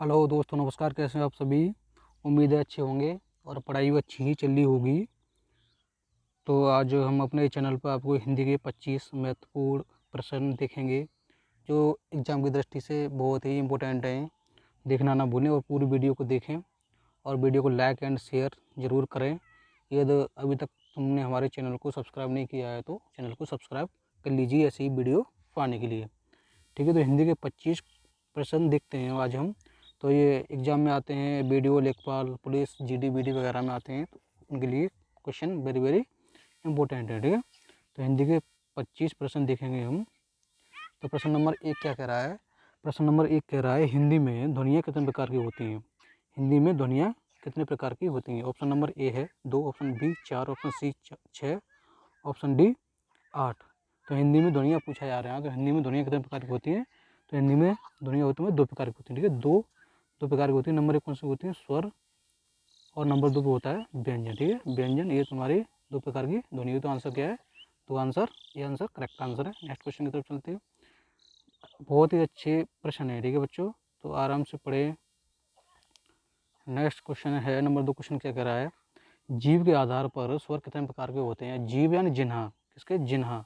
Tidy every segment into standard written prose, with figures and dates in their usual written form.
Hello दोस्तों, नमस्कार। कैसे हैं आप सभी? उम्मीद है अच्छे होंगे और पढ़ाई भी अच्छी ही चल रही होगी। तो आज हम अपने चैनल पर आपको हिंदी के 25 महत्वपूर्ण प्रश्न देखेंगे जो एग्ज़ाम की दृष्टि से बहुत ही इम्पोर्टेंट हैं। देखना ना भूलें और पूरी वीडियो को देखें और वीडियो को लाइक एंड शेयर ज़रूर करें। यदि अभी तक तुमने हमारे चैनल को सब्सक्राइब नहीं किया है तो चैनल को सब्सक्राइब कर लीजिए ऐसी ही वीडियो पाने के लिए। ठीक है, तो हिंदी के 25 प्रश्न देखते हैं आज हम। तो ये एग्ज़ाम में आते हैं, बीडीओ, लेखपाल, पुलिस, जीडी वगैरह में आते हैं, तो उनके लिए क्वेश्चन वेरी वेरी इंपॉर्टेंट है। ठीक है, तो हिंदी के 25 प्रश्न देखेंगे हम। तो प्रश्न नंबर 1 क्या कह रहा है? प्रश्न नंबर 1 कह रहा है, हिंदी में ध्वनियाँ कितने प्रकार की होती हैं? हिंदी में ध्वनियाँ कितने प्रकार की होती हैं? ऑप्शन नंबर ए है 2, option B 4, option C 6, option D 8। तो हिंदी में ध्वनियाँ पूछा जा रहा है। तो हिंदी में ध्वनियाँ कितने प्रकार की होती हैं? तो हिंदी में ध्वनियाँ होती हैं 2 प्रकार की होती हैं। ठीक है, दो प्रकार की होती है। नंबर 1 कौन सी होती है? स्वर। और नंबर 2 पे होता है व्यंजन। ठीक है, व्यंजन, ये तुम्हारी 2 प्रकार की ध्वनि है। तो आंसर क्या है? तो ये आंसर करेक्ट आंसर है। नेक्स्ट क्वेश्चन की तरफ चलते हैं। बहुत ही अच्छे प्रश्न है। ठीक है बच्चों, तो आराम से पढ़े। नेक्स्ट क्वेश्चन है नंबर 2। क्वेश्चन क्या कह रहा है? जीव के आधार पर स्वर कितने प्रकार के होते हैं? जीव यानी जिन्हा, किसके? जिन्हा।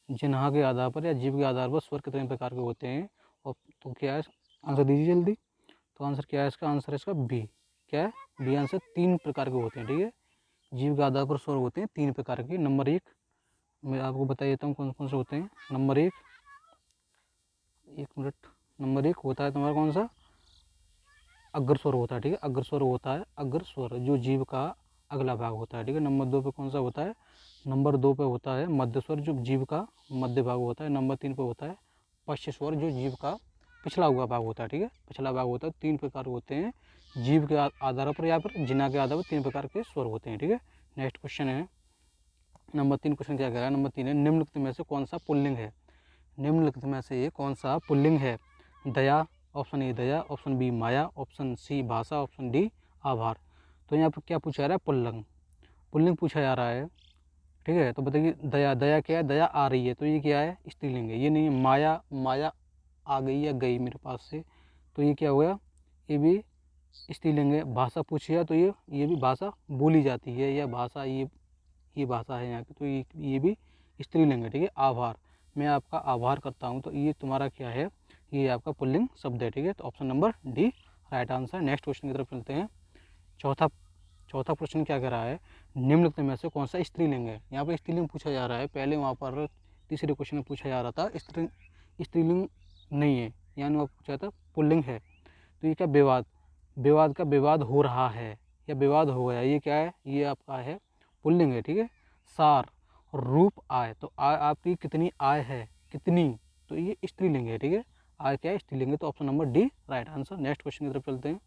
जिन्हा के आधार पर या जीव के आधार पर स्वर कितने प्रकार के होते हैं? और तो क्या है? आंसर दीजिए जल्दी। तो आंसर क्या है इसका? आंसर है इसका बी। क्या है? B answer. 3 प्रकार के होते हैं। ठीक है, जीव के आधार पर स्वर होते हैं 3 प्रकार के। नंबर 1 मैं आपको बता देता हूँ कौन कौन से होते हैं। नंबर 1, एक मिनट। नंबर 1 होता है तुम्हारा कौन सा? अग्र स्वर होता है। ठीक है, अग्र स्वर होता है। अग्र स्वर जो जीव का अगला भाग होता है। ठीक है, नंबर 2 पे कौन सा होता है? नंबर 2 पे होता है मध्य स्वर जो जीव का मध्य भाग होता है। नंबर 3 पे होता है पश्च स्वर जो जीव का पिछला हुआ भाग होता है। ठीक है, पिछला भाग होता है। 3 प्रकार होते हैं जीव के आधार पर या फिर जिन्हा के आधार पर 3 प्रकार के स्वर होते हैं। ठीक है, नेक्स्ट क्वेश्चन है नंबर 3। क्वेश्चन क्या कह रहा है? नंबर 3 है, निम्नलिखित में से कौन सा पुल्लिंग है? निम्नलिखित में से ये कौन सा पुल्लिंग है? दया, ऑप्शन ए दया, ऑप्शन बी माया, ऑप्शन सी भाषा, ऑप्शन डी आभार। तो यहाँ पर क्या पूछा जा रहा है? पुल्लिंग। पुल्लिंग पूछा जा रहा है। ठीक है, तो बताइए दया, दया क्या है? दया आ रही है, तो ये क्या है? स्त्रीलिंग है। ये नहीं है माया, माया आ गई या गई मेरे पास से, तो ये क्या हो गया? ये भी स्त्रीलिंग है। भाषा पूछी है तो ये भी भाषा बोली जाती है या भाषा, ये भाषा है यहाँ की, तो ये भी स्त्रीलिंग है। ठीक है, आभार, मैं आपका आभार करता हूँ, तो ये तुम्हारा क्या है? ये आपका पुल्लिंग शब्द है। ठीक है, तो option number D right answer. Next question की तरफ चलते हैं। चौथा चौथा प्रश्न क्या कह रहा है? निम्नलिखित में से कौन सा स्त्रीलिंग है? यहाँ पर स्त्रीलिंग पूछा जा रहा है। पहले वहाँ पर तीसरे क्वेश्चन में पूछा जा रहा था स्त्रीलिंग नहीं है, यानी वहाँ पूछा था पुल्लिंग है। तो ये क्या? विवाद, विवाद का विवाद हो रहा है या विवाद हो गया, ये क्या है? ये आपका है पुल्लिंग है। ठीक है, सार, रूप, आय, तो आय आपकी कितनी आय है? कितनी, तो ये स्त्रीलिंग है। ठीक है, आय क्या है? स्त्रीलिंग है। तो option number D right answer. Next question की तरफ चलते हैं।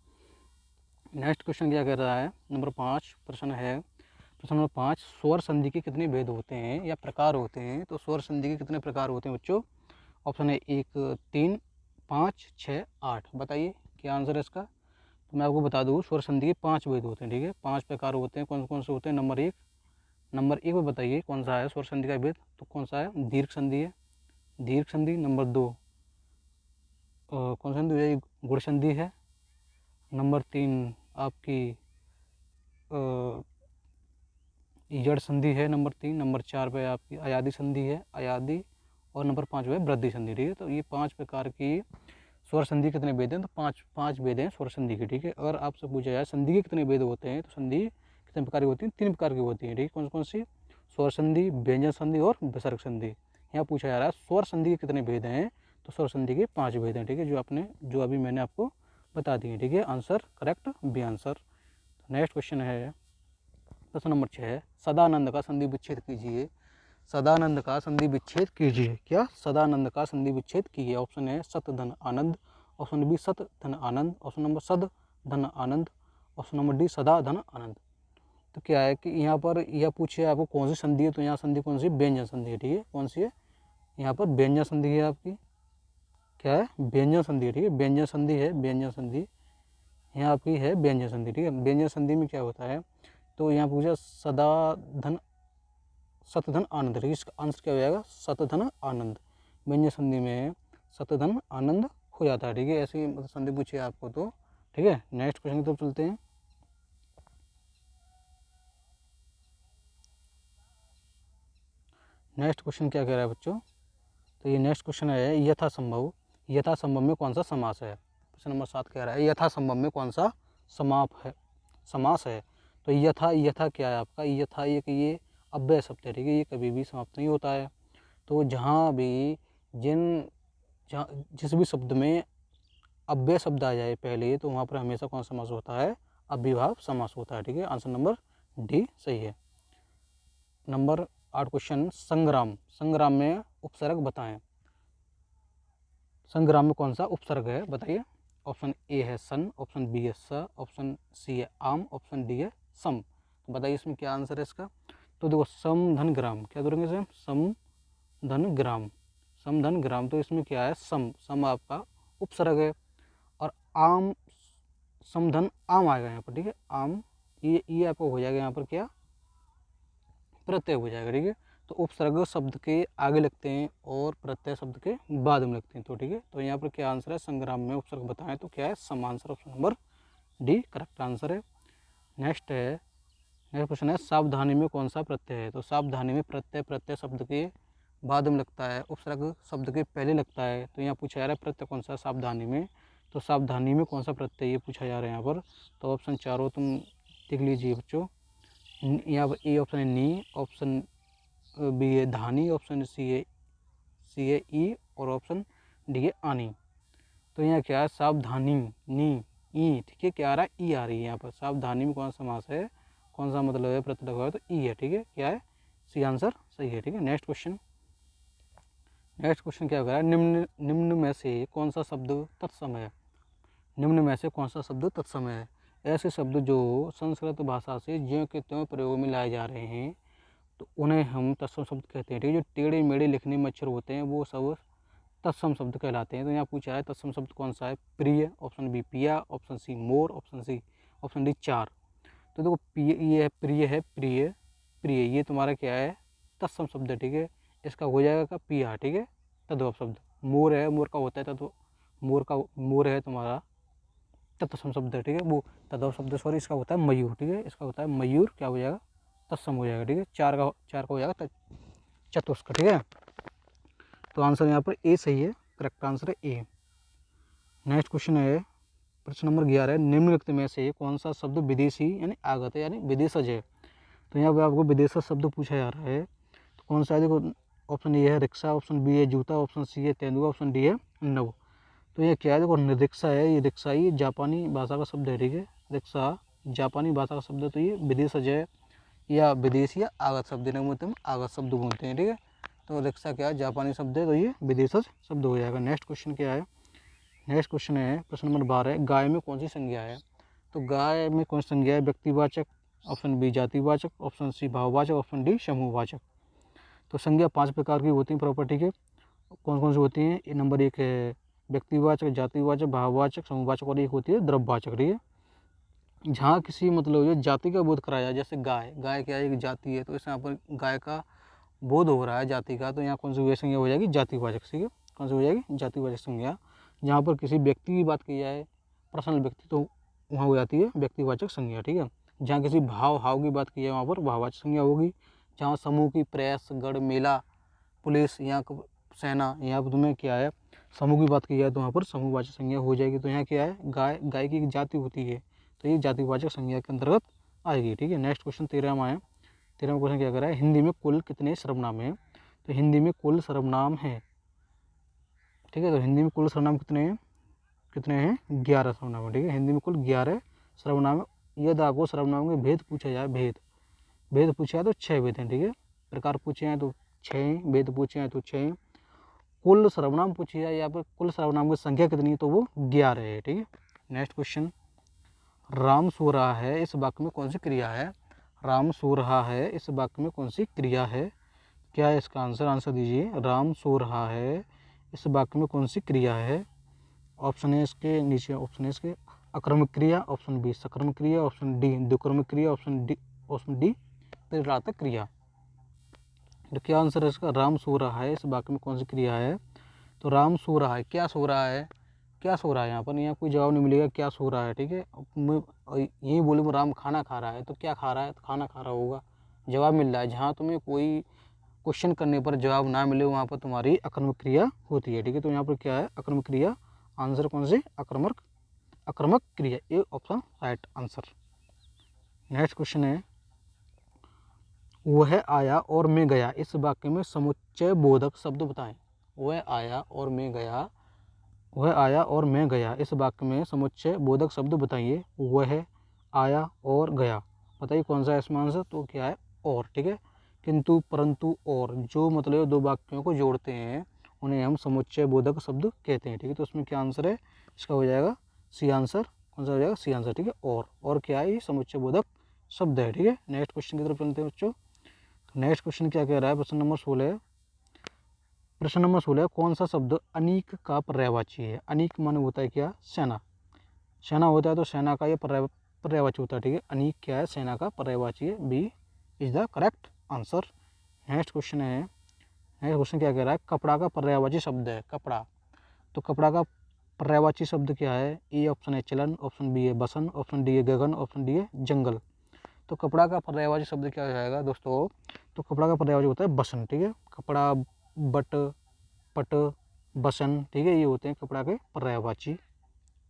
नेक्स्ट क्वेश्चन क्या कर रहा है? नंबर 5 प्रश्न है। प्रश्न नंबर 5, स्वर संधि के कितने भेद होते हैं या प्रकार होते हैं? तो स्वर संधि के कितने प्रकार होते हैं बच्चों? ऑप्शन है 1, 3, 5, 6, 8। बताइए क्या आंसर है इसका? तो मैं आपको बता दूँ, स्वर संधि के 5 भेद होते हैं। ठीक है, 5 प्रकार होते हैं। कौन कौन से होते हैं? नंबर 1 में बताइए कौन सा है स्वर संधि का भेद? तो कौन सा है? दीर्घ संधि है, दीर्घ संधि। नंबर 2 कौन सा संधि है? गुण संधि है। नंबर 3 आपकी जड़ संधि है। नंबर 3। नंबर 4 पे आपकी अयादी संधि है, अयादी। और नंबर 5 जो है वृद्धि संधि। ठीक है, तो ये 5 प्रकार की स्वर संधि कितने भेद हैं? तो 5 भेद हैं स्वर संधि के। ठीक है, अगर आपसे पूछा जाए संधि के कितने भेद होते हैं, तो संधि कितने प्रकार की होती हैं? 3 प्रकार की होती हैं। ठीक है, कौन कौन सी? स्वर संधि, व्यंजन संधि और विसर्ग संधि। यहाँ पूछा जा रहा है स्वर संधि के कितने भेद हैं? तो स्वर संधि के 5 भेद हैं। ठीक है, जो अभी मैंने आपको बता दिए। ठीक है, answer correct B answer. Next question है प्रश्न नंबर 6, सदानंद का संधि विच्छेद कीजिए। सदानंद का संधि विच्छेद कीजिए। क्या? सदानंद का संधि विच्छेद कीजिए। ऑप्शन है सत धन आनंद, ऑप्शन बी सत धन आनंद, ऑप्शन नंबर सद धन आनंद, ऑप्शन नंबर डी सदा धन आनंद। तो क्या है कि यहाँ पर यह पूछे आपको कौन सी संधि है, तो यहाँ संधि कौन सी? व्यंजन संधि है। ठीक है, कौन सी है? यहाँ पर व्यंजन संधि है आपकी। क्या है? व्यंजन संधि है। ठीक है, व्यंजन संधि है, व्यंजन संधि यहाँ आपकी है व्यंजन संधि। ठीक है, व्यंजन संधि में क्या होता है? तो यहाँ पूछा सदा धन सतधन आनंद। ठीक है, इसका आंसर क्या हो जाएगा? सतधन आनंद। व्यंजन संधि में सतधन आनंद हो जाता है, ठीक है। ऐसी मतलब संधि पूछे आपको तो, ठीक है। नेक्स्ट क्वेश्चन की तरफ चलते हैं। नेक्स्ट क्वेश्चन क्या कह रहा है बच्चों, तो ये नेक्स्ट क्वेश्चन है यथासंभव, यथासंभव में कौन सा समास है। क्वेश्चन नंबर 7 कह रहा है यथासंभव में कौन सा समास है। तो यथा क्या है आपका, यथा ये अव्यय शब्द है, ठीक है। ये कभी भी समाप्त नहीं होता है। तो जहाँ भी जिस भी शब्द में अव्यय शब्द आ जाए पहले, तो वहाँ पर हमेशा कौन सा समास होता है, अव्ययभाव समास होता है, ठीक है। आंसर नंबर डी सही है। नंबर 8 क्वेश्चन, संग्राम में उपसर्ग बताएं। संग्राम में कौन सा उपसर्ग है बताइए। ऑप्शन ए है सन, ऑप्शन बी है स, ऑप्शन सी है आम, ऑप्शन डी है सम। तो बताइए इसमें क्या आंसर है इसका। तो देखो सम धन ग्राम, क्या करेंगे इसे, सम धन ग्राम, सम धन ग्राम। तो इसमें क्या है, सम आपका उपसर्ग है, और आम समधन आम आएगा यहाँ पर, ठीक है। आम ये आपको हो जाएगा यहाँ पर क्या, प्रत्यय हो जाएगा, ठीक है। तो उपसर्ग शब्द के आगे लगते हैं और प्रत्यय शब्द के बाद में लगते हैं, तो ठीक है। तो यहाँ पर क्या आंसर है, संग्राम में उपसर्ग बताएं तो क्या है, some answer, option number D correct answer है। नेक्स्ट क्वेश्चन है सावधानी में कौन सा प्रत्यय है। तो सावधानी में प्रत्यय शब्द के बाद में लगता है, उपसर्ग शब्द के पहले लगता है। तो यहाँ पूछा जा रहा है प्रत्यय कौन सा सावधानी में, तो सावधानी में कौन सा प्रत्यय ये पूछा जा रहा है यहाँ पर। तो ऑप्शन चारों तुम देख लीजिए बच्चों। यहाँ पर ए ऑप्शन है नी, ऑप्शन बी है धानी, ऑप्शन सी है ई, और ऑप्शन डी है आनी। तो यहाँ क्या है, सावधानी नी ई, ठीक है। क्या आ रहा है, ई आ रही है यहाँ पर। सावधानी में कौन सा समास है, कौन सा मतलब है प्रत्यय लगा हुआ है, तो ई है, ठीक है। क्या है, सी आंसर सही है, ठीक है। नेक्स्ट क्वेश्चन क्या कह रहा है, निम्न में से कौन सा शब्द तत्सम है। निम्न में से कौन सा शब्द तत्सम है। ऐसे शब्द जो संस्कृत भाषा से ज्यों के त्यों प्रयोग में लाए जा रहे हैं, तो उन्हें हम तत्सम शब्द कहते हैं, ठीक है। जो टेढ़े मेढ़े लिखने में अक्षर होते हैं वो सब तत्सम शब्द कहलाते हैं। तो यहाँ पूछा है तत्सम शब्द कौन सा है, प्रिय, ऑप्शन बी पिया, ऑप्शन सी मोर, ऑप्शन डी चार। तो देखो ये है प्रिय, ये तुम्हारा क्या है, तत्सम शब्द है, ठीक है। इसका हो जाएगा क्या, पिया, ठीक है, तद्भव शब्द। मोर है, मोर का होता है तत्व, मोर है तुम्हारा तत्सम शब्द है, ठीक है। वो तद्भव शब्द, सॉरी, इसका होता है मयूर, ठीक है। इसका होता है मयूर, क्या हो जाएगा, तत्सम हो जाएगा, ठीक है। चार का हो जाएगा चतुष्क, ठीक है। तो आंसर यहाँ पर ए सही है, करेक्ट आंसर है ए। नेक्स्ट क्वेश्चन है प्रश्न नंबर 11 है, निम्नलिखित में से कौन सा शब्द विदेशी यानी आगत है यानी विदेशज है। तो यहाँ पर आपको विदेशज शब्द पूछा जा रहा है, तो कौन सा है, देखो ऑप्शन ए है रिक्शा, ऑप्शन बी है जूता, ऑप्शन सी है तेंदुआ, ऑप्शन डी है नव। तो ये क्या है, देखो रिक्शा है, ये रिक्शा ही जापानी भाषा का शब्द है, ठीक है। रिक्शा जापानी भाषा का शब्द है, तो ये विदेशज है या विदेशी या आगत शब्द, मतलब आगत शब्द बोलते हैं, ठीक है। तो रिक्शा क्या है, जापानी शब्द है, तो ये विदेशज शब्द हो जाएगा। नेक्स्ट क्वेश्चन क्या है, नेक्स्ट क्वेश्चन है प्रश्न नंबर 12, गाय में कौन सी संज्ञा है। तो गाय में कौन सी संज्ञा है, व्यक्तिवाचक, ऑप्शन बी जातिवाचक, ऑप्शन सी भाववाचक, ऑप्शन डी समूहवाचक। तो संज्ञा 5 प्रकार की होती है प्रॉपर्टी के, कौन कौन सी होती हैं, नंबर 1 है व्यक्तिवाचक, जातिवाचक, भाववाचक, समूहवाचक, और एक होती है द्रव्यवाचक, ठीक है। जहाँ किसी मतलब जो जाति का बोध कराया, जैसे गाय क्या है, एक जाति है, तो इस यहाँ पर गाय का बोध हो रहा है जाति का, तो यहाँ कौन सी संज्ञा हो जाएगी, जातिवाचक, ठीक है। कौन सी हो जाएगी, जातिवाचक संज्ञा। जहाँ पर किसी व्यक्ति की बात की जाए, पर्सनल व्यक्ति, तो वहाँ हो जाती है व्यक्तिवाचक संज्ञा, ठीक है। जहाँ किसी हाव की बात की जाए, वहाँ पर भाववाचक संज्ञा होगी। जहाँ समूह की प्रेस, गढ़, मेला, पुलिस, यहाँ सेना, यहाँ पर तुम्हें क्या है, समूह की बात की जाए तो वहाँ पर समूहवाचक संज्ञा हो जाएगी। तो यहाँ क्या है, गाय की एक जाति होती है, तो ये जातिवाचक संज्ञा के अंतर्गत आएगी, ठीक है। नेक्स्ट क्वेश्चन 13 में आए, 13वां क्वेश्चन क्या कर रहा है, हिंदी में कुल कितने सर्वनाम हैं। तो हिंदी में कुल सर्वनाम है, ठीक है। तो हिंदी में कुल सर्वनाम कितने हैं, 11 सर्वनाम है, ठीक है। हिंदी में कुल 11 सर्वनाम है। यदि आपको सर्वनाम के भेद पूछा जाए, भेद पूछा है तो 6 भेद हैं, ठीक है। प्रकार पूछे हैं तो 6, भेद पूछे हैं तो 6, कुल सर्वनाम पूछी जाए या फिर कुल सर्वनाम की संख्या कितनी है, तो वो 11 है, ठीक है। नेक्स्ट क्वेश्चन, राम सो रहा है इस वाक्य में कौन सी क्रिया है। राम सो रहा है इस वाक्य में कौन सी क्रिया है, क्या है इसका आंसर दीजिए। राम सो रहा है इस वाक्य में कौन सी क्रिया है। ऑप्शन है इसके नीचे, ऑप्शन है इसके अकर्मक क्रिया, ऑप्शन बी सकर्मक क्रिया, ऑप्शन डी द्विकर्मक क्रिया, ऑप्शन डी प्रेरणात्मक क्रिया। तो क्या आंसर है इसका, राम सो रहा है इस वाक्य में कौन सी क्रिया है। तो राम सो रहा है, क्या सो रहा है, क्या सो रहा है यहाँ पर, यहाँ कोई जवाब नहीं मिलेगा क्या सो रहा है, ठीक है। मैं यही बोलूँ राम खाना खा रहा है तो क्या खा रहा है, तो खाना खा रहा होगा, जवाब मिल रहा है। जहाँ तुम्हें कोई क्वेश्चन करने पर जवाब ना मिले वहाँ पर तुम्हारी आक्रामक क्रिया होती है, ठीक है। तो यहाँ पर क्या है आक्रामक क्रिया, आंसर कौन से आक्रामक क्रिया, A option right answer. Next question है वह आया और मैं गया, इस वाक्य में समुच्चय बोधक शब्द बताएं। वह आया और मैं गया, वह आया और मैं गया, इस वाक्य में समुच्चय बोधक शब्द बताइए। वह आया और गया, बताइए कौन सा इसमें आंसर, तो क्या है और, ठीक है। किंतु परंतु और जो मतलब दो वाक्यों को जोड़ते हैं उन्हें हम समुच्चय बोधक शब्द कहते हैं, ठीक है। तो उसमें क्या आंसर है, इसका हो जाएगा सी आंसर, कौन सा हो जाएगा सी आंसर, ठीक है। और क्या है, ये समुच्चय बोधक शब्द है, ठीक है। नेक्स्ट क्वेश्चन की तरफ चलते हैं बच्चों। नेक्स्ट क्वेश्चन क्या कह रहा है, प्रश्न नंबर 16, प्रश्न नंबर 16, कौन सा शब्द अनीक का पर्यायवाची है। अनीक माने होता है क्या, सेना, सेना होता है तो सेना का ये पर्यायवाची होता है, ठीक है। अनीक क्या है, सेना का पर्यायवाची है, B is the correct answer. Next question है, नेक्स्ट क्वेश्चन क्या कह रहा है, कपड़ा का पर्यायवाची शब्द है कपड़ा, तो कपड़ा का पर्यायवाची शब्द क्या है, ए ऑप्शन है चलन, ऑप्शन बी है बसन, ऑप्शन डी है गगन, ऑप्शन डी है जंगल। तो कपड़ा का पर्यायवाची शब्द क्या हो जाएगा दोस्तों, तो कपड़ा का पर्यायवाची होता है बसन, ठीक है। कपड़ा, बट, पट, बसन, ठीक है, ये होते हैं कपड़ा के पर्यायवाची,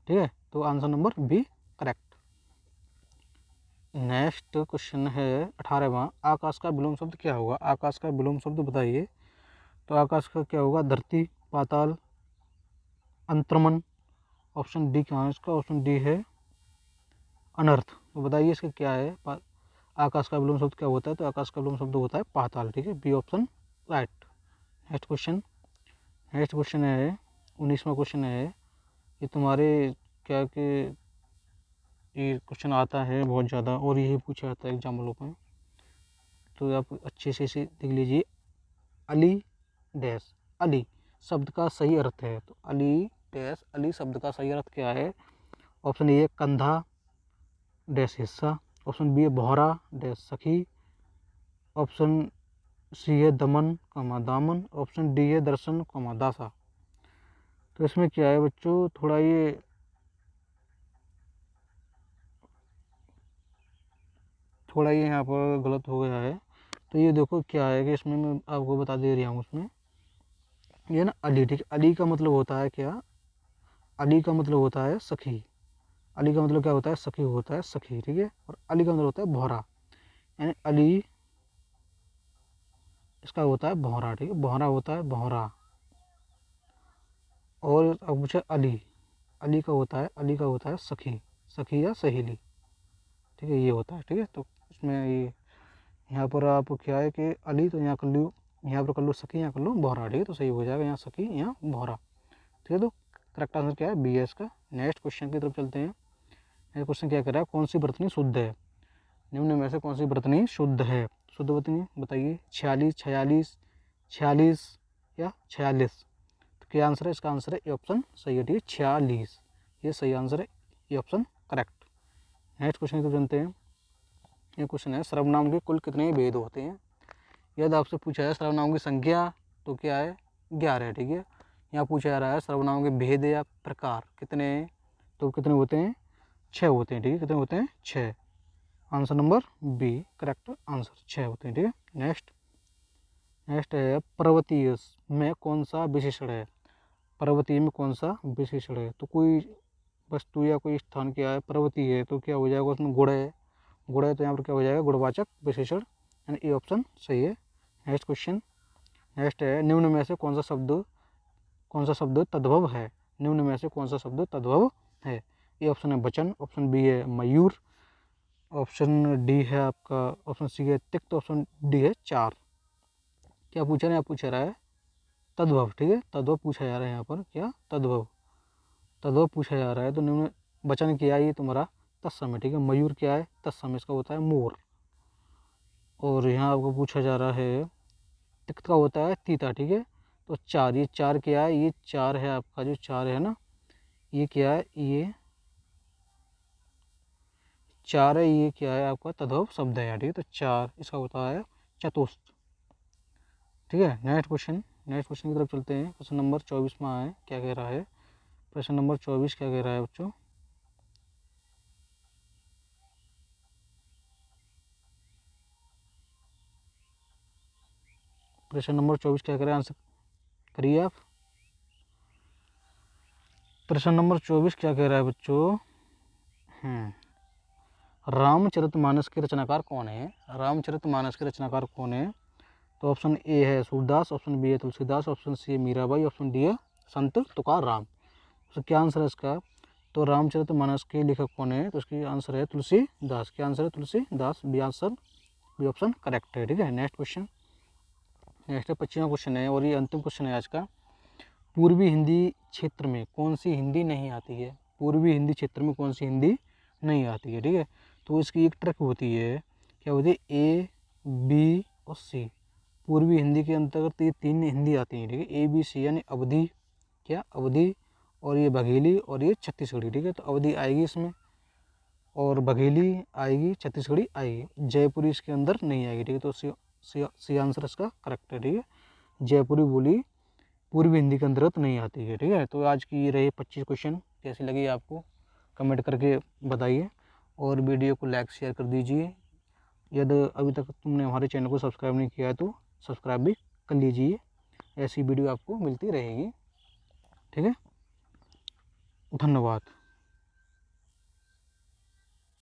ठीक है। तो answer number B correct. Next question है 18वां, आकाश का विलोम शब्द क्या होगा। आकाश का विलोम शब्द बताइए। तो आकाश का क्या होगा, धरती, पाताल, अंतर्मन, ऑप्शन डी क्या है इसका, ऑप्शन डी है अनर्थ। तो बताइए इसका क्या है, आकाश का विलोम शब्द क्या होता है, तो आकाश का विलोम शब्द होता है पाताल, ठीक है, B option right. Next question, next question है 19वां क्वेश्चन है, ये तुम्हारे क्या कि ये क्वेश्चन आता है बहुत ज़्यादा और यही पूछा जाता है एग्जाम्पलों में, तो आप अच्छे से इसे देख लीजिए। अली डैश, अली शब्द का सही अर्थ है, तो अली डैश, अली शब्द का सही अर्थ क्या है, ऑप्शन ए कंधा डैश हिस्सा, ऑप्शन बी है भौरा डैश सखी, ऑप्शन सी है दमन कमा दामन, ऑप्शन डी है दर्शन कमा दासा। तो इसमें क्या है बच्चों, थोड़ा ये यहाँ पर गलत हो गया है। तो ये देखो क्या है कि इसमें मैं आपको बता दे रहा हूँ, उसमें ये ना अली, ठीक, अली का मतलब होता है क्या, अली का मतलब होता है सखी, अली का मतलब क्या होता है, सखी होता है सखी, ठीक है। और अली का मतलब होता है भौरा, यानी अली इसका होता है भौरा, ठीक है, भौरा होता है भौरा। और अब पूछे अली, अली का होता है, अली का होता है सखी, सखी या सहेली, ठीक है, ये होता है, ठीक है। तो इसमें ये यहाँ पर आप क्या है कि अली, तो यहाँ कर लो, यहाँ पर कर लो सखी, यहाँ कर लो भौरा, ठीक है, तो सही हो जाएगा, यहाँ सखी यहाँ भौरा, ठीक है। तो करेक्ट आंसर क्या है, बी है इसका। नेक्स्ट क्वेश्चन की तरफ चलते हैं। नेक्स्ट क्वेश्चन क्या कर रहा है, कौन सी बर्तनी शुद्ध है, निम्न में से कौन सी बर्तनी शुद्ध है, शुद्ध बर्तनी बताइए। 46, 46, 46 या 46, तो क्या आंसर है, इसका आंसर है ए ऑप्शन सही है, ठीक है, 46, ये सही आंसर है, A option correct. Next question की तरफ चलते हैं। ये क्वेश्चन है, सर्वनाम के कुल कितने भेद होते हैं। यदि आपसे पूछा है सर्वनाम की संख्या, तो क्या है 11 है, ठीक है। यहाँ पूछा जा रहा है सर्वनाम के भेद या प्रकार कितने, तो कितने होते हैं 6 होते हैं, ठीक है, कितने होते हैं 6, answer number B correct answer, 6 होते हैं, ठीक है। नेक्स्ट, नेक्स्ट है पर्वतीय में कौन सा विशेषण है, पर्वतीय में कौन सा विशेषण है, तो कोई वस्तु या कोई स्थान क्या है पर्वतीय है, तो क्या हो जाएगा उसमें गुण है, गुण है, तो यहाँ पर क्या हो जाएगा गुणवाचक विशेषण, यानी ए ऑप्शन सही है। नेक्स्ट क्वेश्चन, नेक्स्ट है निम्न में से कौन सा शब्द तद्भव है, निम्न में से कौन सा शब्द तद्भव है, ए ऑप्शन है वचन, ऑप्शन बी है मयूर, ऑप्शन डी है आपका, ऑप्शन सी है तिक्त, ऑप्शन डी है चार। क्या पूछा रहा है, पूछा रहा है तद्भव, ठीक है, तद्भव पूछा जा रहा है यहाँ पर, क्या तद्भव, तद्भव पूछा जा रहा है। तो निम्न वचन क्या है, ये तुम्हारा तत्सम है, ठीक है। मयूर क्या है, तत्सम, इसका होता है मोर। और यहाँ आपको पूछा जा रहा है तिक्त का होता है तीता, ठीक है। तो चार, ये चार क्या है, ये चार है आपका, जो चार है ना, ये क्या है, ये चार है, ये क्या है आपका तद्भव शब्द है, ठीक है। तो चार, इसका होता है चतुष्ट, ठीक है। नेक्स्ट क्वेश्चन, नेक्स्ट क्वेश्चन की तरफ चलते हैं। क्वेश्चन नंबर 24वां है, क्या कह रहा है, प्रश्न नंबर 24 क्या कह रहा है बच्चों? प्रश्न नंबर 24 क्या कह रहा है, आंसर करिए आप। प्रश्न नंबर 24 क्या कह रहा है बच्चों? रामचरितमानस के रचनाकार कौन है? रामचरितमानस के रचनाकार कौन है? तो ऑप्शन ए है सूरदास, ऑप्शन बी है तुलसीदास, ऑप्शन सी है मीराबाई, ऑप्शन डी है संत तुकाराम। तो क्या आंसर है इसका? तो रामचरितमानस के लेखक कौन है? तो इसकी आंसर है तुलसीदास। क्या आंसर है? Tulsidas. B answer, B option correct है। ठीक है, नेक्स्ट क्वेश्चन। नेक्स्ट 25वां क्वेश्चन है और ये अंतिम क्वेश्चन है आज का। पूर्वी हिंदी क्षेत्र में कौन सी हिंदी नहीं आती है? पूर्वी हिंदी क्षेत्र में कौन सी हिंदी नहीं आती है? ठीक है, तो इसकी एक ट्रिक होती है, क्या होती है? ए, बी और सी। पूर्वी हिंदी के अंतर्गत ये 3 हिंदी आती हैं। ठीक है, ए, बी, सी, यानी अवधी, क्या अवधी, और ये बघेली और ये छत्तीसगढ़ी। ठीक है, तो अवधी आएगी इसमें और बघेली आएगी, छत्तीसगढ़ी आएगी, जयपुरी इसके अंदर नहीं आएगी। ठीक है, तो सी आंसर इसका करेक्ट है। ठीक है, जयपुरी बोली पूर्वी हिंदी के अंतर्गत नहीं आती है। ठीक है, तो आज की ये रही 25 क्वेश्चन। कैसी लगी आपको कमेंट करके बताइए और वीडियो को लाइक शेयर कर दीजिए। यदि अभी तक तुमने हमारे चैनल को सब्सक्राइब नहीं किया है तो सब्सक्राइब भी कर लीजिए, ऐसी वीडियो आपको मिलती रहेगी। ठीक है, धन्यवाद।